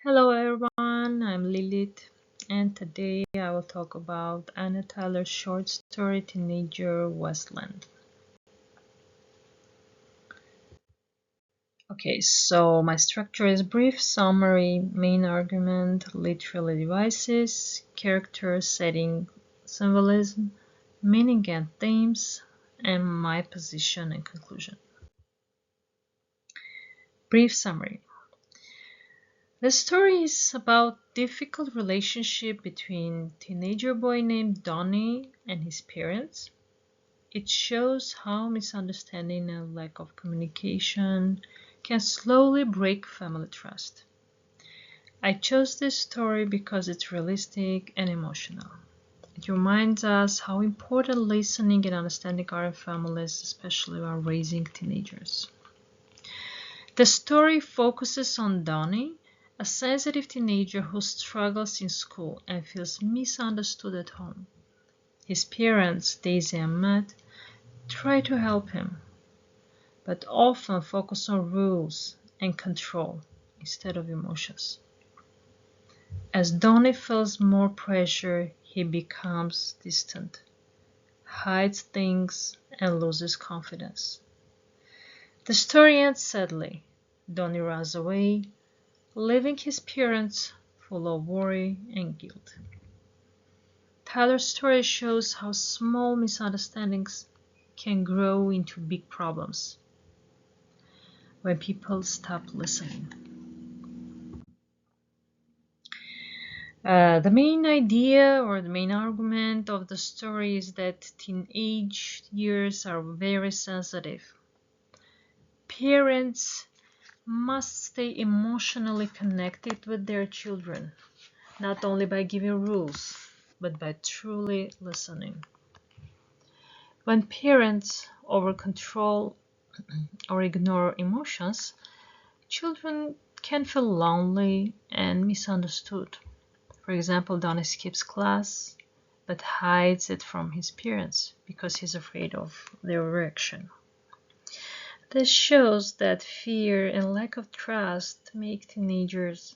Hello everyone, I'm Lilith, and today I will talk about Anna Tyler's short story Teenager Westland. Okay, so my structure is brief summary, main argument, literary devices, character, setting, symbolism, meaning and themes, and my position and conclusion. Brief summary. The story is about difficult relationship between teenager boy named Donnie and his parents. It shows how misunderstanding and lack of communication can slowly break family trust. I chose this story because it's realistic and emotional. It reminds us how important listening and understanding are in families, especially while raising teenagers. The story focuses on Donnie, a sensitive teenager who struggles in school and feels misunderstood at home. His parents, Daisy and Matt, try to help him, but often focus on rules and control instead of emotions. As Donnie feels more pressure, he becomes distant, hides things, and loses confidence. The story ends sadly. Donnie runs away, leaving his parents full of worry and guilt. Tyler's story shows how small misunderstandings can grow into big problems when people stop listening. The main idea or the main argument of the story is that teenage years are very sensitive. Parents must stay emotionally connected with their children, not only by giving rules, but by truly listening. When parents over-control or ignore emotions, children can feel lonely and misunderstood. For example, Donnie skips class but hides it from his parents because he's afraid of their reaction. This shows that fear and lack of trust make teenagers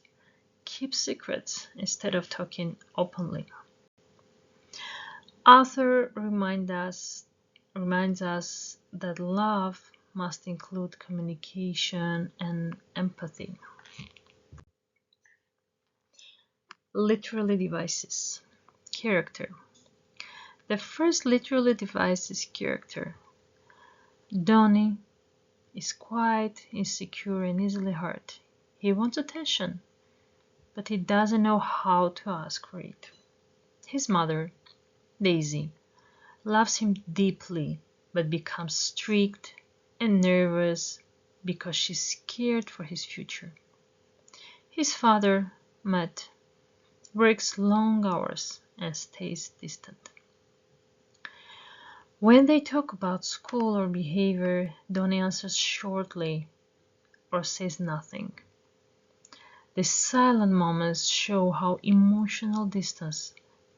keep secrets instead of talking openly. Author reminds us that love must include communication and empathy. Literary devices. Character. The first literary device is character. Donnie is quiet, insecure, and easily hurt. He wants attention, but he doesn't know how to ask for it. His mother, Daisy, loves him deeply, but becomes strict and nervous because she's scared for his future. His father, Matt, works long hours and stays distant. When they talk about school or behavior, Donnie answers shortly or says nothing. The silent moments show how emotional distance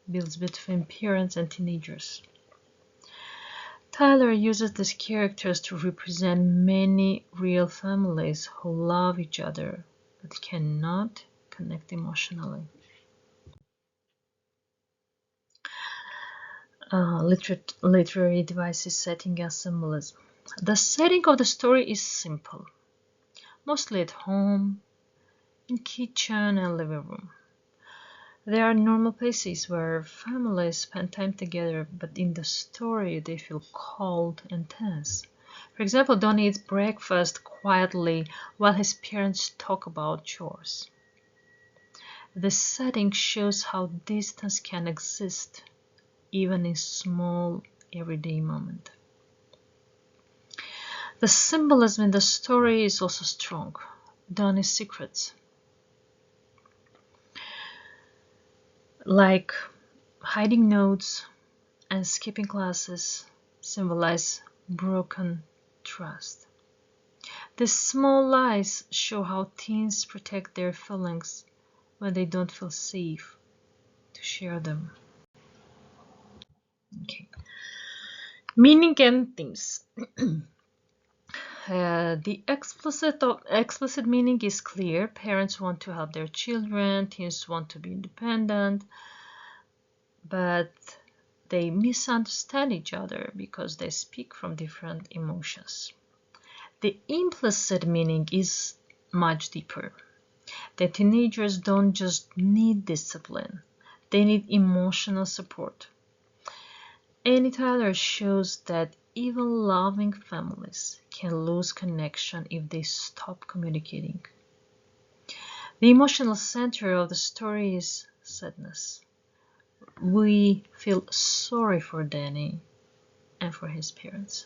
builds between parents and teenagers. Tyler uses these characters to represent many real families who love each other but cannot connect emotionally. Literary devices, setting, and symbolism. The setting of the story is simple, mostly at home, in kitchen and living room. There are normal places where families spend time together, but in the story they feel cold and tense. For example, Donnie eats breakfast quietly while his parents talk about chores. The setting shows how distance can exist even in small everyday moments. The symbolism in the story is also strong. Donnie's secrets, like hiding notes and skipping classes, symbolize broken trust. These small lies show how teens protect their feelings when they don't feel safe to share them. Okay. Meaning and themes. The explicit meaning is clear. Parents want to help their children, teens want to be independent, but they misunderstand each other because they speak from different emotions. The implicit meaning is much deeper. The teenagers don't just need discipline, they need emotional support. Annie Tyler shows that even loving families can lose connection if they stop communicating. The emotional center of the story is sadness. We feel sorry for Danny and for his parents.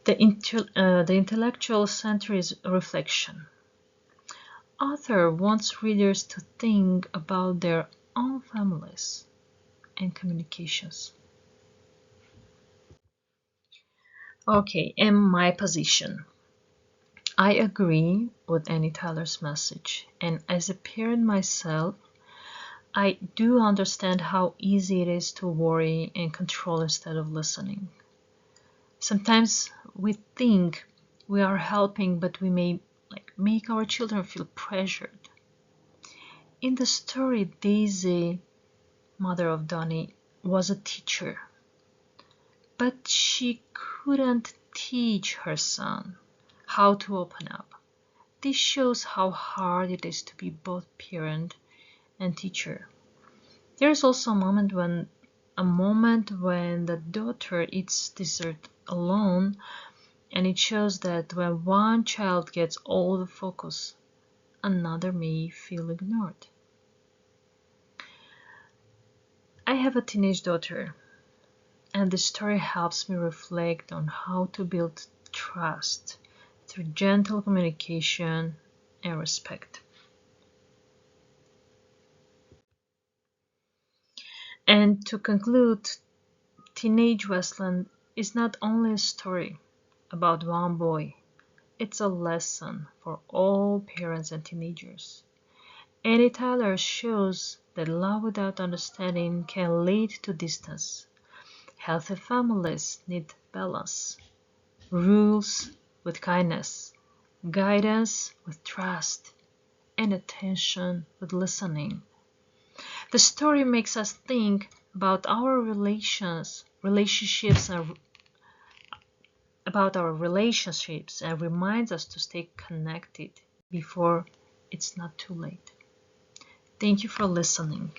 The intellectual center is reflection. Author wants readers to think about their own families and communications. Okay, and my position. I agree with Annie Tyler's message, and as a parent myself, I do understand how easy it is to worry and control instead of listening. Sometimes we think we are helping, but we may make our children feel pressured. In the story, Daisy, mother of Donnie, was a teacher, but she couldn't teach her son how to open up. This shows how hard it is to be both parent and teacher. There is also a moment when the daughter eats dessert alone, and it shows that when one child gets all the focus, another may feel ignored. I have a teenage daughter, and the story helps me reflect on how to build trust through gentle communication and respect. And to conclude, Teenage Westland is not only a story about one boy, it's a lesson for all parents and teenagers. Annie Tyler shows that love without understanding can lead to distance. Healthy families need balance, rules with kindness, guidance with trust, and attention with listening. The story makes us think about our relationships and reminds us to stay connected before it's not too late. Thank you for listening.